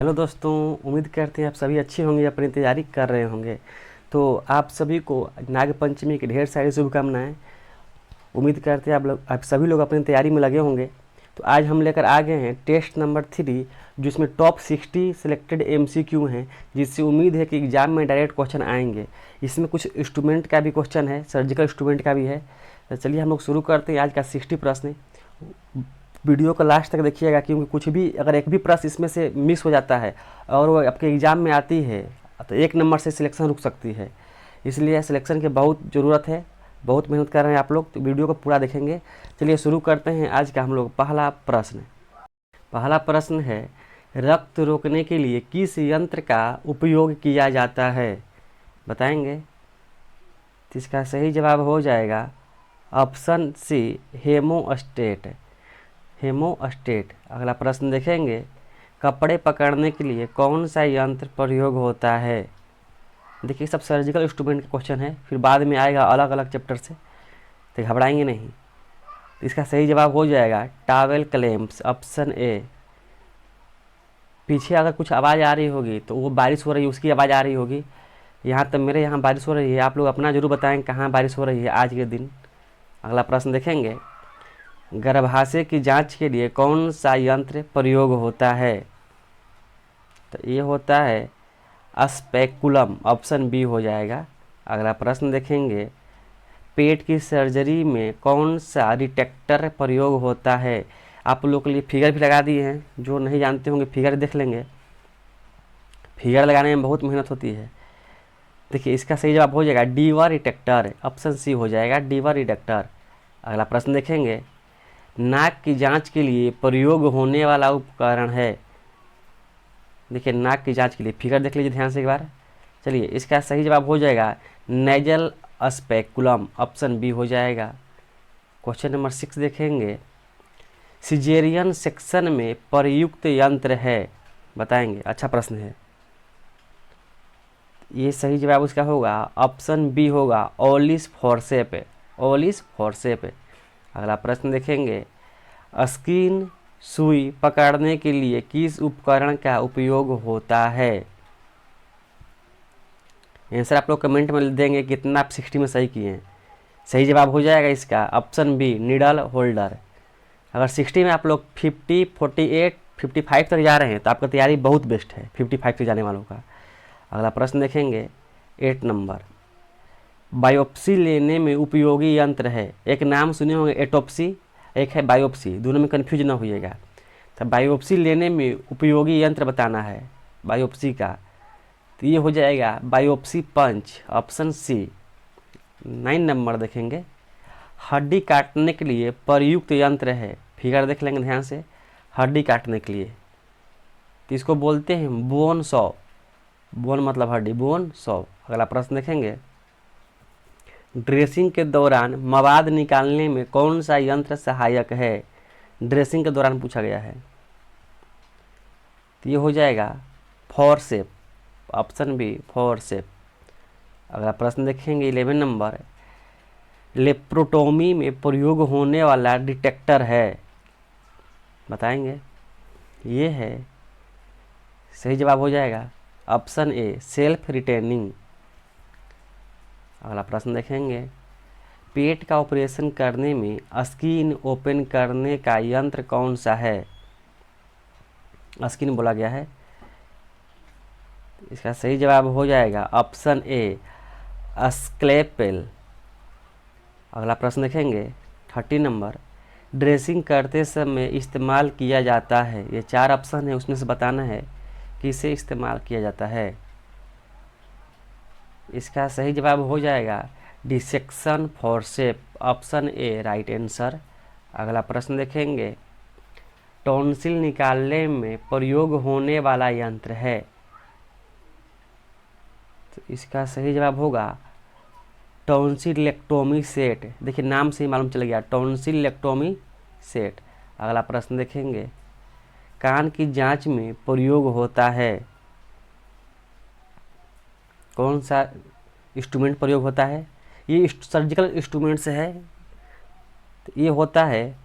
Hello दोस्तों, उम्मीद करते हैं आप सभी अच्छे होंगे, अपनी तैयारी कर रहे होंगे। तो आप सभी को नाग पंचमी की ढेर सारी शुभकामनाएं। उम्मीद करते हैं आप सभी लोग अपनी तैयारी में लगे होंगे। तो आज हम लेकर आ गए हैं टेस्ट नंबर 3, जिसमें टॉप 60 सिलेक्टेड MCQ हैं, जिससे उम्मीद है कि एग्ज़ाम में डायरेक्ट क्वेश्चन आएंगे। इसमें कुछ इंस्ट्रूमेंट का भी क्वेश्चन है, सर्जिकल इंस्ट्रूमेंट का भी है। तो चलिए हम लोग शुरू करते हैं आज का 60 प्रश्न। वीडियो को लास्ट तक देखिएगा, क्योंकि कुछ भी अगर एक भी प्रश्न इसमें से मिस हो जाता है और वो आपके एग्ज़ाम में आती है तो 1 नंबर से सिलेक्शन रुक सकती है। इसलिए सिलेक्शन की बहुत ज़रूरत है, बहुत मेहनत कर रहे हैं आप लोग, तो वीडियो को पूरा देखेंगे। चलिए शुरू करते हैं आज का हम लोग पहला प्रश्न है, रक्त रोकने के लिए किस यंत्र का उपयोग किया जाता है? बताएंगे। तो इसका सही जवाब हो जाएगा ऑप्शन सी, हेमोस्टेट। अगला प्रश्न देखेंगे, कपड़े पकड़ने के लिए कौन सा यंत्र प्रयोग होता है? देखिए सब सर्जिकल इंस्ट्रूमेंट का क्वेश्चन है, फिर बाद में आएगा अलग अलग चैप्टर से, तो घबराएंगे नहीं। तो इसका सही जवाब हो जाएगा टॉवेल क्लैंप्स, ऑप्शन ए। पीछे अगर कुछ आवाज़ आ रही होगी तो वो बारिश हो रही है, उसकी आवाज़ आ रही होगी। यहाँ तक मेरे यहाँ बारिश हो रही है, आप लोग अपना जरूर बताएं कहाँ बारिश हो रही है आज के दिन। अगला प्रश्न देखेंगे, गर्भाशय की जांच के लिए कौन सा यंत्र प्रयोग होता है? तो ये होता है स्पेकुलम, ऑप्शन बी हो जाएगा। अगला प्रश्न देखेंगे, पेट की सर्जरी में कौन सा डिटेक्टर प्रयोग होता है? आप लोग के लिए फिगर भी लगा दिए हैं, जो नहीं जानते होंगे फिगर देख लेंगे। फिगर लगाने में बहुत मेहनत होती है। देखिए इसका सही जवाब हो जाएगा डीवा डिटेक्टर, ऑप्शन सी हो जाएगा डीवा डिटेक्टर। अगला प्रश्न देखेंगे, नाक की जांच के लिए प्रयोग होने वाला उपकरण है। देखिए नाक की जांच के लिए फिगर देख लीजिए ध्यान से एक बार। चलिए इसका सही जवाब हो जाएगा नेजल स्पेकुलम, ऑप्शन बी हो जाएगा। क्वेश्चन नंबर 6 देखेंगे, सिजेरियन सेक्शन में प्रयुक्त यंत्र है। बताएंगे, अच्छा प्रश्न है। ये सही जवाब उसका होगा ऑप्शन बी होगा ओलिस फॉरसेप। अगला प्रश्न देखेंगे, स्किन सुई पकड़ने के लिए किस उपकरण का उपयोग होता है? आंसर आप लोग कमेंट में देंगे कितना आप 60 में सही किए हैं। सही जवाब हो जाएगा इसका ऑप्शन बी, नीडल होल्डर। अगर 60 में आप लोग 50, 48, 55 तक जा रहे हैं तो आपका तैयारी बहुत बेस्ट है 55 तक जाने वालों का। अगला प्रश्न देखेंगे 8 नंबर, बायोप्सी लेने में उपयोगी यंत्र है। एक नाम सुने होंगे एटोप्सी, एक है बायोप्सी, दोनों में कन्फ्यूज ना होइएगा। तो बायोप्सी लेने में उपयोगी यंत्र बताना है बायोप्सी का, तो ये हो जाएगा बायोप्सी पंच, ऑप्शन सी। 9 नंबर देखेंगे, हड्डी काटने के लिए प्रयुक्त यंत्र है। फिगर देख लेंगे ध्यान से, हड्डी काटने के लिए तो इसको बोलते हैं बोन सॉ। बोन मतलब हड्डी, बोन सॉ। अगला प्रश्न देखेंगे, ड्रेसिंग के दौरान मवाद निकालने में कौन सा यंत्र सहायक है? ड्रेसिंग के दौरान पूछा गया है, तो ये हो जाएगा फॉरसेप, ऑप्शन बी फॉरसेप। अगला प्रश्न देखेंगे 11 नंबर, लेप्रोटोमी में प्रयोग होने वाला डिटेक्टर है। बताएंगे। ये है, सही जवाब हो जाएगा ऑप्शन ए, सेल्फ रिटेनिंग। अगला प्रश्न देखेंगे, पेट का ऑपरेशन करने में स्किन ओपन करने का यंत्र कौन सा है? स्किन बोला गया है, इसका सही जवाब हो जाएगा ऑप्शन ए, स्क्लेपेल। अगला प्रश्न देखेंगे 30 नंबर, ड्रेसिंग करते समय इस्तेमाल किया जाता है। ये 4 ऑप्शन है, उसमें से बताना है कि इसे इस्तेमाल किया जाता है। इसका सही जवाब हो जाएगा dissection forcep, option A right answer. अगला प्रश्न देखेंगे, टॉन्सिल निकालने में प्रयोग होने वाला यंत्र है। तो इसका सही जवाब होगा टॉन्सिलेक्टोमी सेट। देखिए नाम से ही मालूम चल गया, टॉन्सिलेक्टोमी सेट। अगला प्रश्न देखेंगे, कान की जांच में प्रयोग होता है। कौन सा इंस्ट्रूमेंट प्रयोग होता है? ये सर्जिकल इंस्ट्रूमेंट से है, तो ये होता है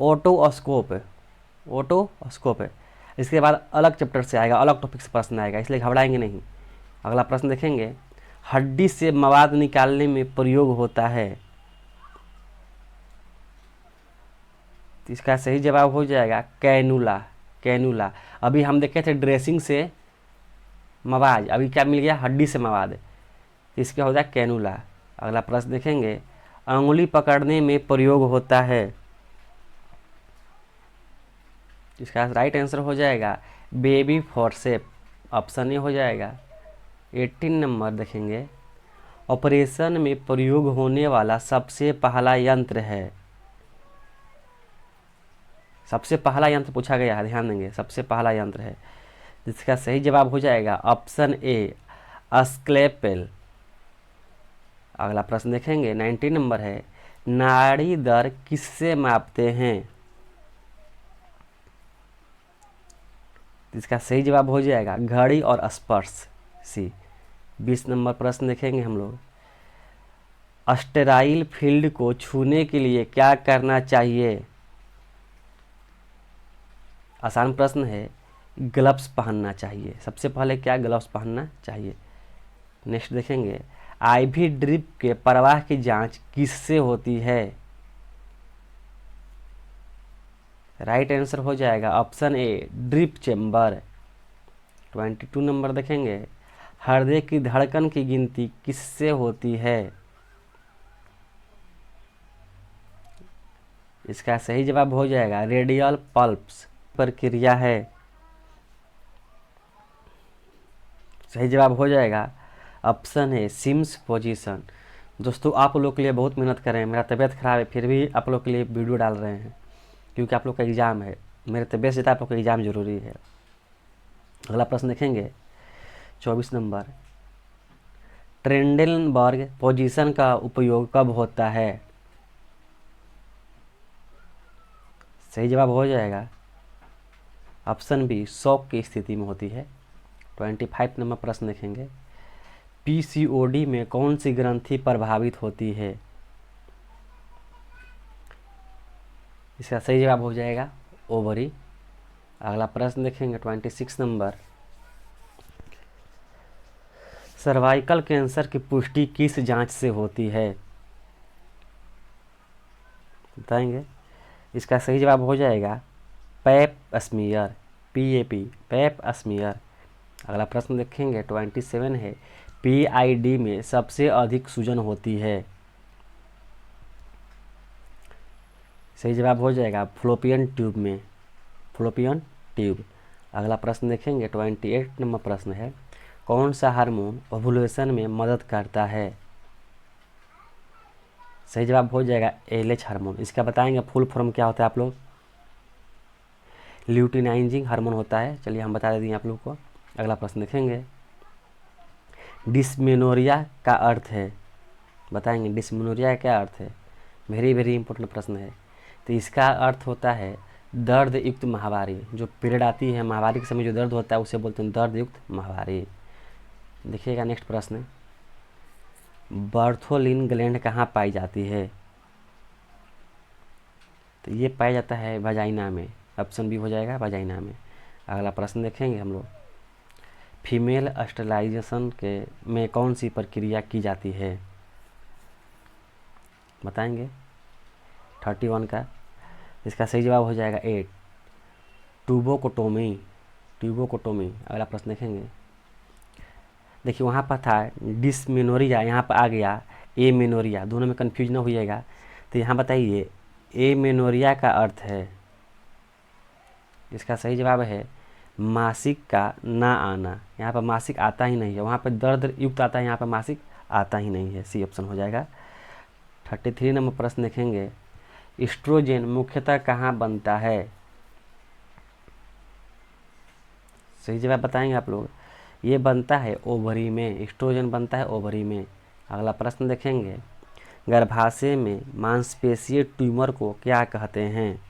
ओटोस्कोप है। इसके बाद अलग चैप्टर से आएगा, अलग टॉपिक से प्रश्न आएगा, इसलिए घबराएंगे नहीं। अगला प्रश्न देखेंगे, हड्डी से मवाद निकालने में प्रयोग होता है। तो इसका सही जवाब हो जाएगा कैनुला। कैनुला। अभी हम देखे थे ड्रेसिंग से मवाद, अभी क्या मिल गया, हड्डी से मवाद, तो इसका हो जाएगा कैनुला। अगला प्रश्न देखेंगे, अंगुली पकड़ने में प्रयोग होता है। इसका राइट आंसर हो जाएगा बेबी फोर्सेप, ऑप्शन ए हो जाएगा। 18 नंबर देखेंगे, ऑपरेशन में प्रयोग होने वाला सबसे पहला यंत्र है। सबसे पहला यंत्र पूछा गया है, ध्यान देंगे, सबसे पहला यंत्र है, जिसका सही जवाब हो जाएगा ऑप्शन ए स्कैलपेल। अगला प्रश्न देखेंगे 19 नंबर है, नाड़ी दर किससे मापते हैं। इसका सही जवाब हो जाएगा घड़ी और स्पर्श, सी। 20 नंबर प्रश्न देखेंगे हम लोग, स्टेराइल फील्ड को छूने के लिए क्या करना चाहिए। आसान प्रश्न है, ग्लव्स पहनना चाहिए, सबसे पहले क्या ग्लव्स पहनना चाहिए। नेक्स्ट देखेंगे, आईवी ड्रिप के प्रवाह की जांच किससे होती है। राइट आंसर हो जाएगा option A drip chamber. 22 number देखेंगे, हृदय की धड़कन की गिनती किससे होती है। इसका सही जवाब हो जाएगा रेडियल पल्स प्रक्रिया है। सही जवाब हो जाएगा ऑप्शन है सिम्स पोजीशन। दोस्तों आप लोग के लिए बहुत मेहनत कर रहे हैं, मेरा तबीयत खराब है फिर भी आप लोग के लिए वीडियो डाल रहे हैं, क्योंकि आप लोग का एग्ज़ाम है, मेरे तबीयत से आप लोग का एग्ज़ाम जरूरी है। अगला प्रश्न देखेंगे 24 नंबर, ट्रेंडेलबर्ग पोजीशन का उपयोग कब होता है। सही जवाब हो जाएगा ऑप्शन बी शॉक की स्थिति में होती है। 25 नंबर प्रश्न देखेंगे, पीसीओडी में कौन सी ग्रंथि प्रभावित होती है। इसका सही जवाब हो जाएगा ओवरी। अगला प्रश्न देखेंगे 26 नंबर, सर्वाइकल कैंसर की पुष्टि किस जांच से होती है, बताएंगे। इसका सही जवाब हो जाएगा pap smear, PAP, pap smear. अगला प्रश्न देखेंगे 27 है, पीआईडी में सबसे अधिक सूजन होती है। सही जवाब हो जाएगा फ्लोपियन ट्यूब में, फ्लोपियन ट्यूब। अगला प्रश्न देखेंगे 28 नंबर प्रश्न है, कौन सा हार्मोन ओवुलेशन में मदद करता है। सही जवाब हो जाएगा एलएच हार्मोन। इसका बताएंगे फुल फॉर्म क्या होता है आप लोग, ल्यूटिनाइजिंग हार्मोन होता है। चलिए हम बता देंगे आप लोग को। अगला प्रश्न देखेंगे, डिस्मेनोरिया का अर्थ है, बताएंगे डिस्मेनोरिया का क्या अर्थ है, वेरी वेरी इंपॉर्टेंट प्रश्न है। तो इसका अर्थ होता है दर्द युक्त माहवारी, जो पीरियड आती है माहवारी के समय जो दर्द होता है उसे बोलते हैं दर्द युक्त माहवारी। देखिएगा नेक्स्ट प्रश्न, बर्थोलिन ग्लैंड कहाँ पाई जाती है। तो ये पाया जाता है वजाइना में, ऑप्शन बी हो जाएगा वजाइना में। अगला प्रश्न देखेंगे हम लोग, फीमेल स्टरलाइजेशन के में कौन सी प्रक्रिया की जाती है, बताएंगे। 31 का इसका सही जवाब हो जाएगा ए ट्यूबोकोटोमी, ट्यूबोकोटोमी। अगला प्रश्न देखेंगे, देखिए वहाँ पर था डिस्मेनोरिया, यहाँ पर आ गया ए मेनोरिया, दोनों में कन्फ्यूज ना होइएगा। तो यहाँ बताइए ए मेनोरिया का अर्थ है, इसका सही जवाब है मासिक का ना आना। यहाँ पर मासिक आता ही नहीं है, वहाँ पर दर्द युक्त आता है, यहाँ पर मासिक आता ही नहीं है, सी ऑप्शन हो जाएगा। 33 नंबर प्रश्न देखेंगे, एस्ट्रोजन मुख्यतः कहाँ बनता है। सही जवाब बताएंगे आप लोग, ये बनता है ओवरी में, एस्ट्रोजन बनता है ओवरी में। अगला प्रश्न देखेंगे, गर्भाशय में मांसपेशीय ट्यूमर को क्या कहते हैं।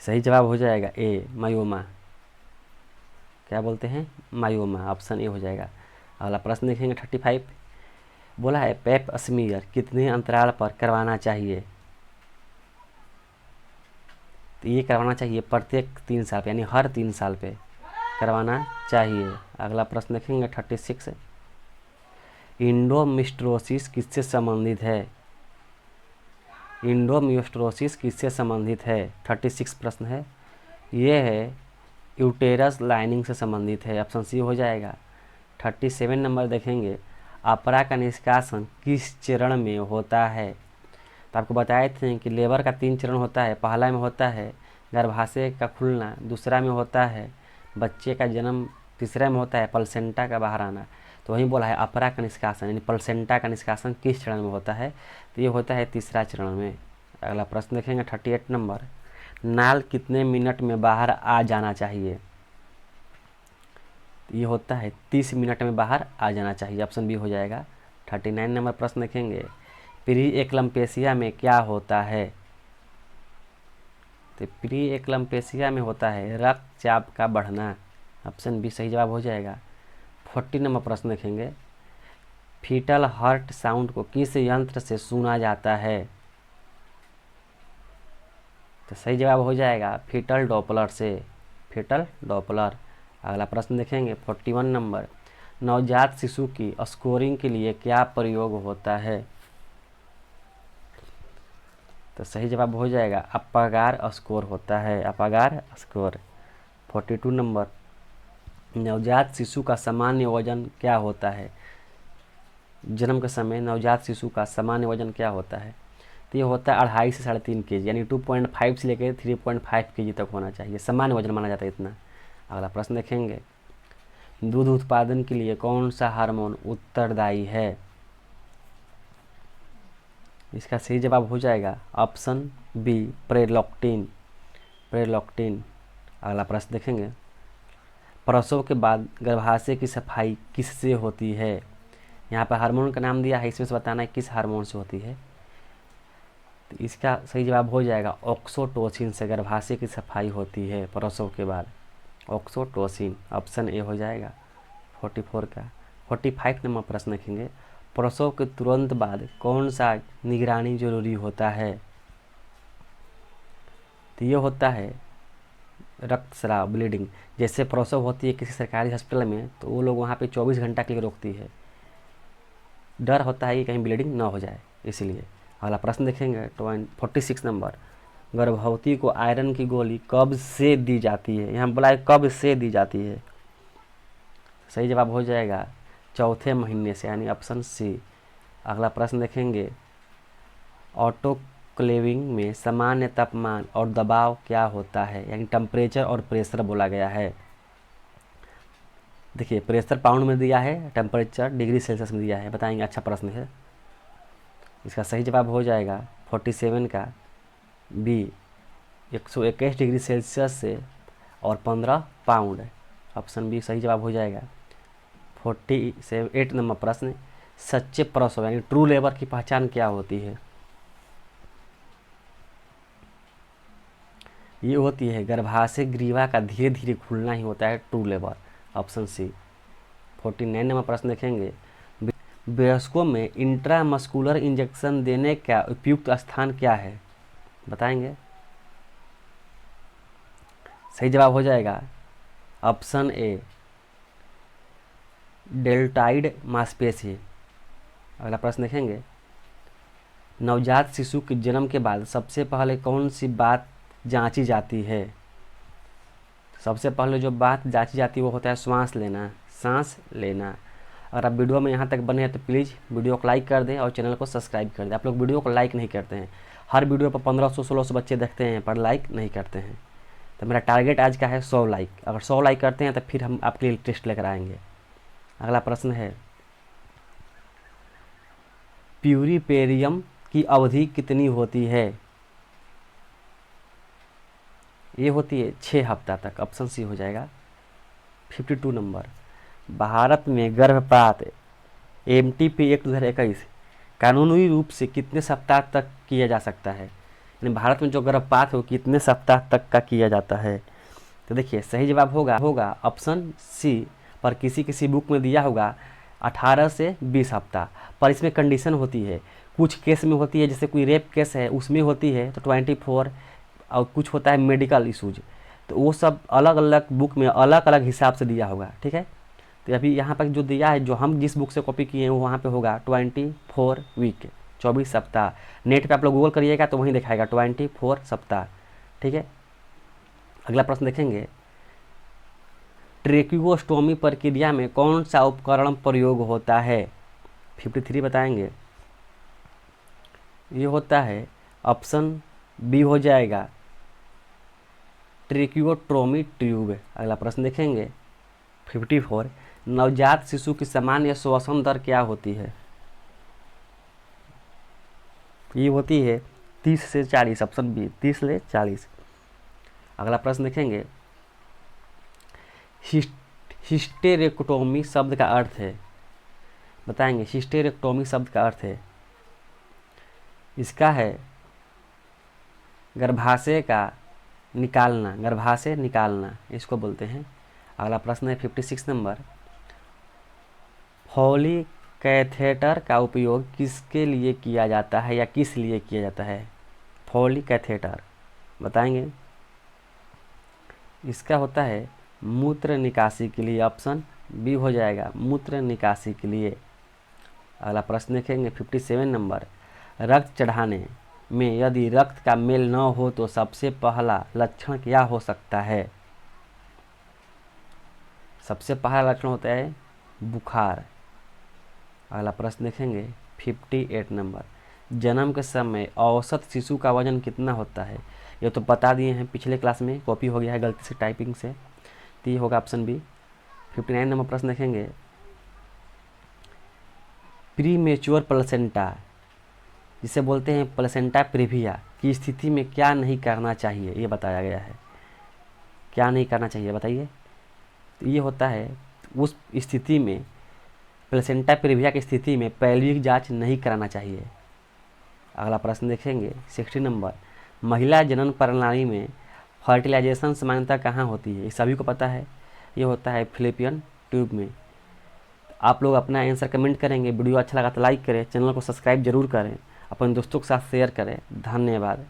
सही जवाब हो जाएगा ए मायोमा, क्या बोलते हैं मायोमा, ऑप्शन ए हो जाएगा। अगला प्रश्न देखेंगे 35, बोला है पेप स्मीयर कितने अंतराल पर करवाना चाहिए। तो ये करवाना चाहिए प्रत्येक 3 साल पे, यानी हर 3 साल पे करवाना चाहिए। अगला प्रश्न देखेंगे 36। इंडोमेट्रियोसिस किससे संबंधित है? इंडोमेट्रियोसिस किससे संबंधित है? 36 प्रश्न है। ये है यूटेरस लाइनिंग से संबंधित है, ऑप्शन सी हो जाएगा। 37 नंबर देखेंगे, अपरा का निष्कासन किस चरण में होता है? तो आपको बताए थे कि लेबर का 3 चरण होता है। पहला में होता है गर्भाशय का खुलना, दूसरा में होता है बच्चे का जन्म, तीसरा में होता है प्लेसेंटा का बाहर आना। तो वहीं बोला है अपरा का निष्कासन यानी प्लेसेंटा का निष्कासन किस चरण में होता है? तो ये होता है तीसरा चरण में। अगला प्रश्न देखेंगे 38 नंबर, नाल कितने मिनट में बाहर आ जाना चाहिए? तो ये होता है 30 मिनट में बाहर आ जाना चाहिए, ऑप्शन बी हो जाएगा। 39 नंबर प्रश्न देखेंगे, प्री एक्लम्पेशिया में क्या होता है? तो प्री एक्लम्पेशिया में होता है रक्तचाप का बढ़ना, ऑप्शन बी सही जवाब हो जाएगा। 40 नंबर प्रश्न देखेंगे, फीटल हार्ट साउंड को किस यंत्र से सुना जाता है? तो सही जवाब हो जाएगा फीटल डॉपलर से, फीटल डॉपलर। अगला प्रश्न देखेंगे 41 नंबर, नवजात शिशु की स्कोरिंग के लिए क्या प्रयोग होता है? तो सही जवाब हो जाएगा अपगार स्कोर होता है, अपगार स्कोर। 42 नंबर, नवजात शिशु का सामान्य वजन क्या होता है? जन्म के समय नवजात शिशु का सामान्य वजन क्या होता है? तो ये होता है 2.5 से 3.5 kg, यानी 2.5 से लेकर 3.5 kg तक होना चाहिए, सामान्य वजन माना जाता है इतना। अगला प्रश्न देखेंगे, दूध उत्पादन के लिए कौन सा हार्मोन उत्तरदायी है? इसका सही जवाब हो जाएगा ऑप्शन बी प्रेलॉक्टिन, प्रेलॉक्टिन। अगला प्रश्न देखेंगे, प्रसव के बाद गर्भाशय की सफाई किससे होती है? यहाँ पर हार्मोन का नाम दिया है, इसमें से बताना है किस हार्मोन से होती है। तो इसका सही जवाब हो जाएगा ऑक्सीटोसिन से गर्भाशय की सफाई होती है प्रसव के बाद, ऑक्सीटोसिन, ऑप्शन ए हो जाएगा 44 का। 45 नंबर प्रश्न देखेंगे, प्रसव के तुरंत बाद कौन सा निगरानी जरूरी होता है? तो ये होता है रक्तस्राव, ब्लीडिंग। जैसे प्रसव होती है किसी सरकारी हॉस्पिटल में तो वो लोग वहाँ पे 24 घंटा के लिए रोकती है, डर होता है कि कहीं ब्लीडिंग ना हो जाए, इसलिए। अगला प्रश्न देखेंगे 46 नंबर, गर्भवती को आयरन की गोली कब से दी जाती है? यहाँ बोला है कब से दी जाती है, सही जवाब हो जाएगा 4थे महीने से, यानी ऑप्शन सी। अगला प्रश्न देखेंगे, ऑटोक्लेविंग में सामान्य तापमान और दबाव क्या होता है? यानी टेम्परेचर और प्रेशर बोला गया है। देखिए प्रेशर पाउंड में दिया है, टेम्परेचर डिग्री सेल्सियस में दिया है, बताएंगे, अच्छा प्रश्न है। इसका सही जवाब हो जाएगा 47 का बी 121 डिग्री सेल्सियस से और 15 पाउंड, ऑप्शन बी सही जवाब हो जाएगा। 48 नंबर प्रश्न, सच्चे प्रसव यानी ट्रू लेबर की पहचान क्या होती है? ये होती है गर्भाशय ग्रीवा का धीरे धीरे खुलना ही होता है ट्रू लेबर, ऑप्शन सी। 49 नंबर प्रश्न देखेंगे, वयस्कों में इंट्रामस्कुलर इंजेक्शन देने का उपयुक्त स्थान क्या है? बताएंगे। सही जवाब हो जाएगा ऑप्शन ए डेल्टाइड मांसपेशी। अगला प्रश्न देखेंगे, नवजात शिशु के जन्म के बाद सबसे पहले कौन सी बात जांची जाती है? सबसे पहले जो बात जांची जाती है वो होता है सांस लेना, सांस लेना। अगर आप वीडियो में यहाँ तक बने हैं तो प्लीज़ वीडियो को लाइक कर दें और चैनल को सब्सक्राइब कर दें। आप लोग वीडियो को लाइक नहीं करते हैं, हर वीडियो पर 1500-1600 बच्चे देखते हैं पर लाइक नहीं करते हैं। तो मेरा टारगेट आज का है 100 लाइक, अगर 100 लाइक करते हैं तो फिर हम आपके लिए टेस्ट लेकर आएंगे। अगला प्रश्न है, प्यूरिपेरियम की अवधि कितनी होती है? ये होती है 6 हफ्ता तक, ऑप्शन सी हो जाएगा। 52 नंबर, भारत में गर्भपात एमटीपी एक्ट 2021 कानूनी रूप से कितने सप्ताह तक किया जा सकता है? यानी भारत में जो गर्भपात हो कितने सप्ताह तक का किया जाता है? तो देखिए सही जवाब होगा ऑप्शन सी, पर किसी बुक में दिया होगा 18 से 20 हफ्ता, पर इसमें कंडीशन होती है, कुछ केस में होती है, जैसे कोई रेप केस है उसमें होती है तो 24, और कुछ होता है मेडिकल इशूज, तो वो सब अलग अलग बुक में अलग अलग हिसाब से दिया होगा। ठीक है, तो अभी यहाँ पर जो दिया है, जो हम जिस बुक से कॉपी किए हैं वो वहाँ पे होगा 24 वीक, 24 सप्ताह। नेट पे आप लोग गूगल करिएगा तो वहीं दिखाएगा 24 सप्ताह। ठीक है, अगला प्रश्न देखेंगे, ट्रेकियोस्टोमी प्रक्रिया में कौन सा उपकरण प्रयोग होता है? 53 बताएंगे। ये होता है ऑप्शन बी हो जाएगा ट्रेकियोटोमी ट्यूब। अगला प्रश्न देखेंगे 54, नवजात शिशु की सामान्य श्वसन दर क्या होती है? ये होती है 30 से 40, ऑप्शन बी 30 से 40। अगला प्रश्न देखेंगे, हिस्टेरेक्टोमी शब्द का अर्थ है, बताएंगे हिस्टेरेक्टोमी शब्द का अर्थ है, इसका है गर्भाशय का निकालना, गर्भाशय निकालना इसको बोलते हैं। अगला प्रश्न है 56 नंबर, फॉली कैथेटर का उपयोग किसके लिए किया जाता है या किस लिए किया जाता है? फॉली कैथेटर बताएंगे, इसका होता है मूत्र निकासी के लिए, ऑप्शन बी हो जाएगा मूत्र निकासी के लिए। अगला प्रश्न देखेंगे 57 नंबर, रक्त चढ़ाने में यदि रक्त का मेल न हो तो सबसे पहला लक्षण क्या हो सकता है? सबसे पहला लक्षण होता है बुखार। अगला प्रश्न देखेंगे 58 नंबर, जन्म के समय औसत शिशु का वजन कितना होता है? ये तो बता दिए हैं पिछले क्लास में, कॉपी हो गया है गलती से टाइपिंग से, तो ये होगा ऑप्शन बी। 59 नंबर प्रश्न देखेंगे, प्रीमेच्योर प्लेसेंटा जिसे बोलते हैं प्लेसेंटा प्रेविया की स्थिति में क्या नहीं करना चाहिए? ये बताया गया है, क्या नहीं करना चाहिए बताइए? तो ये होता है उस स्थिति में, प्लेसेंटा प्रेविया की स्थिति में पैल्विक जांच नहीं कराना चाहिए। अगला प्रश्न देखेंगे 60 नंबर, महिला जनन प्रणाली में फर्टिलाइजेशन सामान्यतः कहाँ होती है? ये सभी को पता है, ये होता है फिलिपियन ट्यूब में। आप लोग अपना आंसर कमेंट करेंगे, वीडियो अच्छा लगा तो लाइक करें, चैनल को सब्सक्राइब जरूर करें, अपने दोस्तों के साथ शेयर करें। धन्यवाद।